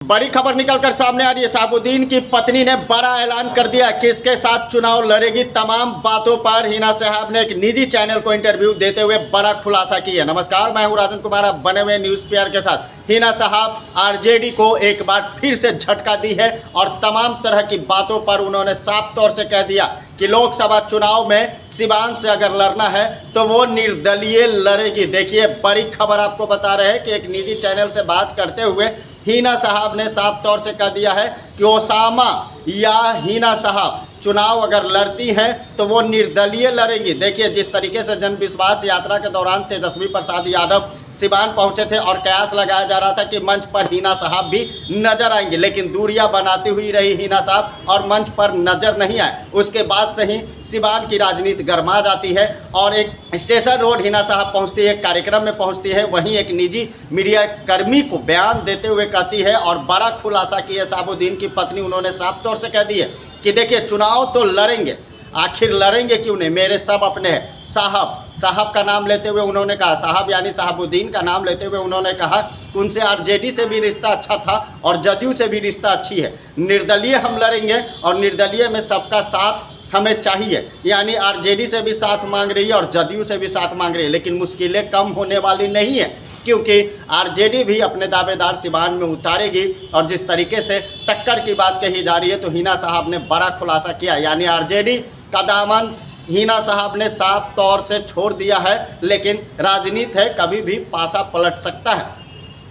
बड़ी खबर निकलकर सामने आ रही है। शहाबुद्दीन की पत्नी ने बड़ा ऐलान कर दिया किसके साथ चुनाव लड़ेगी। तमाम बातों पर हिना साहब ने एक निजी चैनल को इंटरव्यू देते हुए बड़ा खुलासा किया। नमस्कार, मैं हूं राजन कुमार, आप बने हुए न्यूज़ पीआर के साथ। हिना साहब आरजेडी को एक बार फिर से झटका दी है और तमाम तरह की बातों पर उन्होंने साफ तौर से कह दिया कि लोकसभा चुनाव में सिवान से अगर लड़ना है तो वो निर्दलीय लड़ेगी। देखिए, बड़ी खबर आपको बता रहे हैं कि एक निजी चैनल से बात करते हुए हिना साहब ने साफ तौर से कह दिया है कि ओसामा या हिना साहब चुनाव अगर लड़ती हैं तो वो निर्दलीय लड़ेंगी। देखिए, जिस तरीके से जन विश्वास यात्रा के दौरान तेजस्वी प्रसाद यादव सिवान पहुंचे थे और कयास लगाया जा रहा था कि मंच पर हिना साहब भी नजर आएंगे, लेकिन दूरियां बनाती हुई रही हिना साहब और मंच पर नजर नहीं आए। उसके बाद से ही सिवान की राजनीति गर्मा जाती है और एक स्टेशन रोड हिना साहब पहुंचती है, कार्यक्रम में पहुंचती है, वहीं एक निजी मीडिया कर्मी को बयान देते हुए कहती है और बड़ा खुलासा किया शहाबुद्दीन की पत्नी। उन्होंने साफ तौर से कह दी है कि देखिए, चुनाव तो लड़ेंगे, आखिर लड़ेंगे क्यों नहीं, मेरे सब अपने हैं। साहब का नाम लेते हुए उन्होंने कहा, साहब यानी शहाबुद्दीन का नाम लेते हुए उन्होंने कहा उनसे आरजेडी से भी रिश्ता अच्छा था और जदयू से भी रिश्ता अच्छी है। निर्दलीय हम लड़ेंगे और निर्दलीय में सबका साथ हमें चाहिए, यानी आरजेडी से भी साथ मांग रही है और जदयू से भी साथ मांग रही है, लेकिन मुश्किलें कम होने वाली नहीं है क्योंकि आरजेडी भी अपने दावेदार सिवान में उतारेगी। और जिस तरीके से टक्कर की बात कही जा रही है तो हिना साहब ने बड़ा खुलासा किया, यानी आरजेडी का दामन हिना साहब ने साफ तौर से छोड़ दिया है। लेकिन राजनीति है, कभी भी पासा पलट सकता है।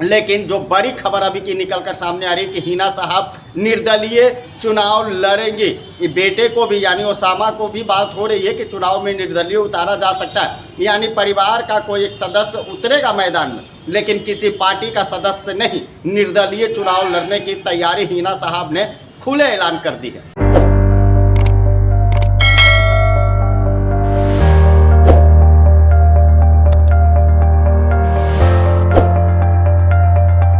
लेकिन जो बड़ी खबर अभी की निकलकर सामने आ रही है कि हिना साहब निर्दलीय चुनाव लड़ेंगी। ये बेटे को भी यानी ओसामा को भी बात हो रही है कि चुनाव में निर्दलीय उतारा जा सकता है, यानी परिवार का कोई एक सदस्य उतरेगा मैदान में, लेकिन किसी पार्टी का सदस्य नहीं। निर्दलीय चुनाव लड़ने की तैयारी हिना साहब ने खुले ऐलान कर दी है।